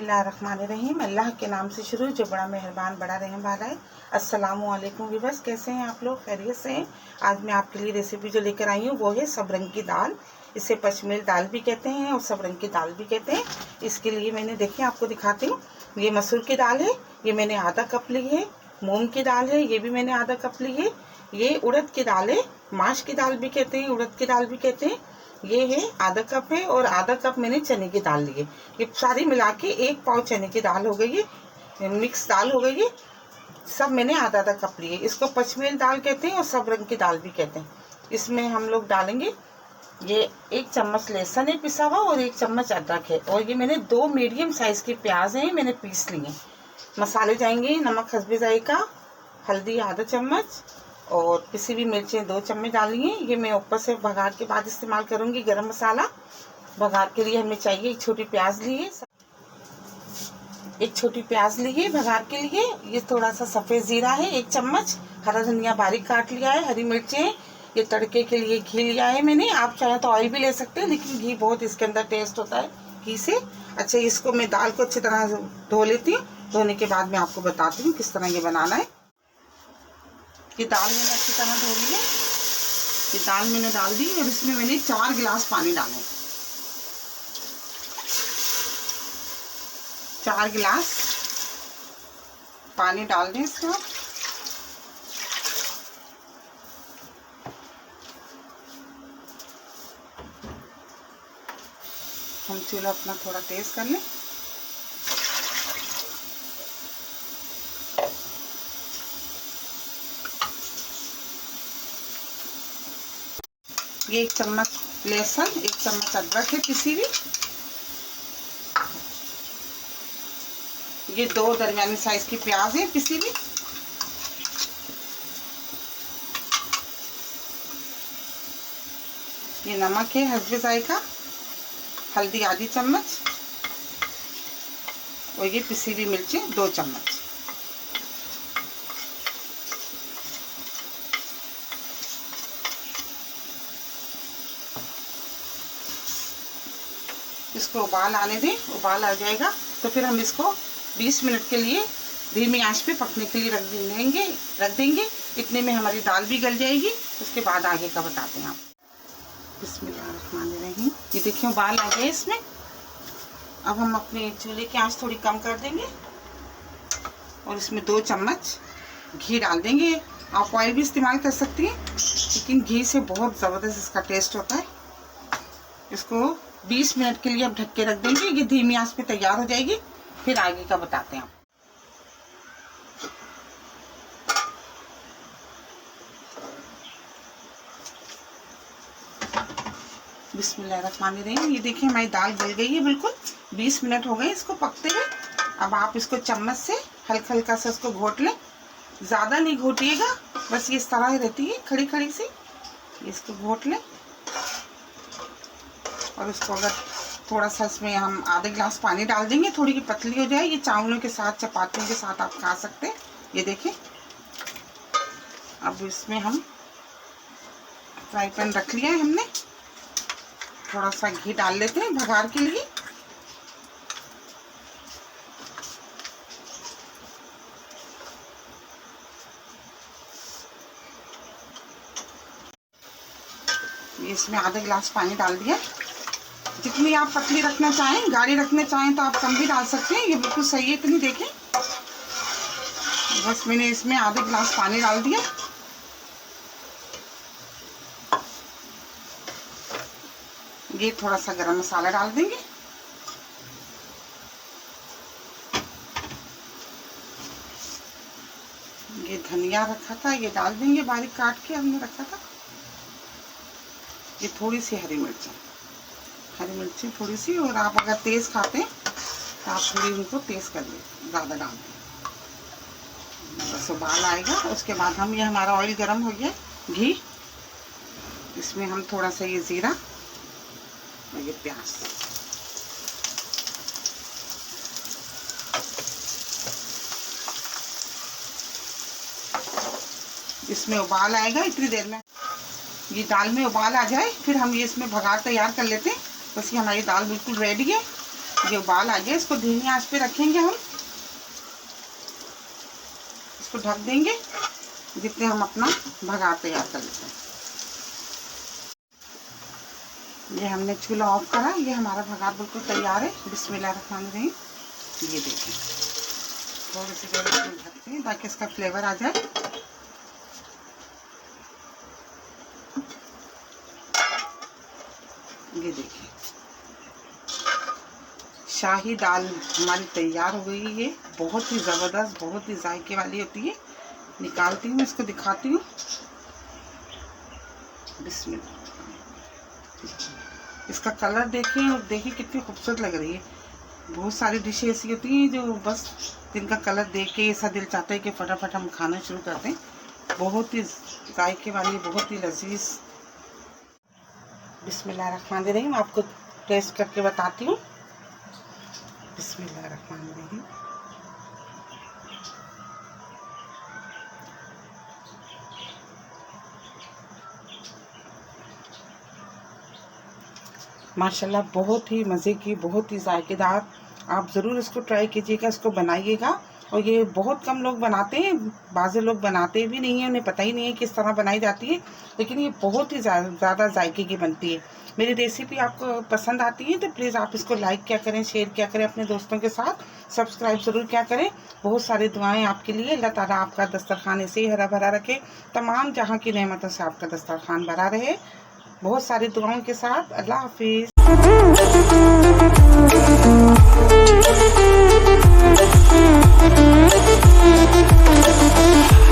बिस्मिल्लाहिर्रहमानिर्रहीम। अल्लाह के नाम से शुरू, जो बड़ा मेहरबान बड़ा रहम वाला है। अस्सलामु अलैकुम व्यूअर्स, कैसे हैं आप लोग? खैरियत से हैं? आज मैं आपके लिए रेसिपी जो लेकर आई हूँ वो है सब रंग की दाल। इसे पचमेल दाल भी कहते हैं और सब रंग की दाल भी कहते हैं। इसके लिए मैंने देखिए आपको दिखाती हूँ। ये मसूर की दाल है, ये मैंने आधा कप ली है। मूंग की दाल है, ये भी मैंने आधा कप ली है। ये उड़द की दाल है, माश की दाल भी कहते हैं, उड़द की दाल भी कहते हैं। ये है आधा कप है, और आधा कप मैंने चने की दाल ली है। ये सारी मिला के 1 पाव चने की दाल हो गई है, मिक्स दाल हो गई है। सब मैंने आधा आधा कप लिए। इसको पचमेल दाल कहते हैं और सब रंग की दाल भी कहते हैं। इसमें हम लोग डालेंगे ये 1 चम्मच लहसुन है पिसा हुआ, और 1 चम्मच अदरक है, और ये मैंने 2 मीडियम साइज की प्याज है, मैंने पीस ली है। मसाले जाएंगे नमक हस्बे जायका, हल्दी आधा चम्मच, और पिसी हुई मिर्चें 2 चम्मच डाली हैं। ये मैं ऊपर से बघार के बाद इस्तेमाल करूंगी गरम मसाला। बघार के लिए हमें चाहिए 1 छोटी प्याज ली है, 1 छोटी प्याज ली है बघार के लिए। ये थोड़ा सा सफ़ेद जीरा है 1 चम्मच, हरा धनिया बारीक काट लिया है, हरी मिर्चें। ये तड़के के लिए घी लिया है मैंने। आप चाहे तो ऑयल भी ले सकते हैं, लेकिन घी बहुत इसके अंदर टेस्ट होता है घी से। अच्छा, इसको मैं दाल को अच्छी तरह धो लेती हूँ। धोने के बाद मैं आपको बताती हूँ किस तरह ये बनाना है। ये दाल मैंने अच्छी तरह धो ली है। ये दाल मैंने डाल दी, और इसमें मैंने 4 गिलास पानी डाले, 4 गिलास पानी डाल दें इसका। हम चूल्हा अपना थोड़ा तेज कर लें। ये 1 चम्मच लहसुन, 1 चम्मच अदरक है पिसी हुई। ये 2 दरमियानी साइज की प्याज है पिसी हुई। ये नमक है हस्बे जायका, हल्दी आधी चम्मच, और ये पिसी हुई मिर्चें 2 चम्मच। इसको उबाल आने दें। उबाल आ जाएगा तो फिर हम इसको 20 मिनट के लिए धीमी आंच पे पकने के लिए रख देंगे। इतने में हमारी दाल भी गल जाएगी। उसके बाद आगे का बताते हैं आप। बिस्मिल्लाहिर्रहमानिर्रहीम। ये देखिए उबाल आ गया इसमें। अब हम अपने चूल्हे की आंच थोड़ी कम कर देंगे, और इसमें 2 चम्मच घी डाल देंगे। आप ऑयल भी इस्तेमाल कर सकती हैं, लेकिन घी से बहुत ज़बरदस्त इसका टेस्ट होता है। इसको 20 मिनट के लिए अब ढक के रख देंगे। ये धीमी आंच पे तैयार हो जाएगी। फिर आगे का बताते हैं आप। बिस्मिल्लाहिर्रहमानिर्रहीम। ये देखिए हमारी दाल गल गई है बिल्कुल। 20 मिनट हो गए इसको पकते हुए। अब आप इसको चम्मच से हल्का हल्का सा इसको घोट लें। ज़्यादा नहीं घोटिएगा, बस ये इस तरह ही रहती है खड़ी खड़ी सी। इसको घोट लें, और इसको अगर थोड़ा सा इसमें हम आधे गिलास पानी डाल देंगे, थोड़ी की पतली हो जाए। ये चावलों के साथ चपातियों के साथ आप खा सकते हैं। ये देखें। अब इसमें हम फ्राई पैन रख लिया है हमने। थोड़ा सा घी डाल लेते हैं बघार के लिए। इसमें आधा गिलास पानी डाल दिया। जितनी आप पतली रखना चाहें, गाढ़ी रखना चाहें तो आप कम भी डाल सकते हैं। ये बिल्कुल सही है इतनी। देखें, बस मैंने इसमें आधा गिलास पानी डाल दिया। ये थोड़ा सा गरम मसाला डाल देंगे। ये धनिया रखा था, ये डाल देंगे बारीक काट के हमने रखा था। ये थोड़ी सी हरी मिर्ची थोड़ी सी, और आप अगर तेज़ खाते हैं तो आप थोड़ी उनको तेज़ कर लें, ज़्यादा डाल दें। बस उबाल आएगा, उसके बाद हम ये हमारा ऑयल गर्म हो गया, घी। इसमें हम थोड़ा सा ये ज़ीरा और ये प्याज, इसमें उबाल आएगा। इतनी देर में ये दाल में उबाल आ जाए, फिर हम ये इसमें भगार तैयार कर लेते हैं। बस ये हमारी दाल बिल्कुल रेडी है। ये उबाल आ गया, इसको धीमी आंच पे रखेंगे हम, इसको ढक देंगे जितने हम अपना भगार तैयार कर लेते हैं। ये हमने चूल्हा ऑफ करा, ये हमारा भगार बिल्कुल तैयार है। बिस्मिल्लाहिर्रहमानिर्रहीम। ये देखें, थोड़ी सी देर इसमें ढकते हैं ताकि इसका फ्लेवर आ जाए। ये देखिए, शाही दाल हमारी तैयार हो गई है। ये बहुत ही ज़बरदस्त, बहुत ही जायके वाली होती है। निकालती हूँ, इसको दिखाती हूँ। बिस्मिल्लाह। इसका कलर देखिए और देखिए कितनी खूबसूरत लग रही है। बहुत सारी डिशें ऐसी होती हैं जो बस जिनका कलर देख के ऐसा दिल चाहता है कि फटाफट हम खाना शुरू कर दें। बहुत ही जायके वाली, बहुत ही लजीज। बिस्मिल्लाहिर्रहमानिर्रहीम। आपको टेस्ट करके बताती हूँ। बिस्मिल्लाहिर्रहमानिर्रहीम। माशाल्लाह, बहुत ही मज़े की, बहुत ही जायकेदार। आप ज़रूर इसको ट्राई कीजिएगा, इसको बनाइएगा। और ये बहुत कम लोग बनाते हैं, बाज़ लोग बनाते भी नहीं हैं, उन्हें पता ही नहीं है किस तरह बनाई जाती है, लेकिन ये बहुत ही ज़्यादा जायके की बनती है। मेरी रेसिपी आपको पसंद आती है तो प्लीज़ आप इसको लाइक क्या करें, शेयर क्या करें अपने दोस्तों के साथ, सब्सक्राइब ज़रूर क्या करें। बहुत सारी दुआएं आपके लिए। अल्लाह ताला आपका दस्तरखान ऐसे ही हरा भरा रखे, तमाम जहां की नेमतों से आपका दस्तरखान भरा रहे। बहुत सारी दुआओं के साथ। अल्लाह हाफिज़।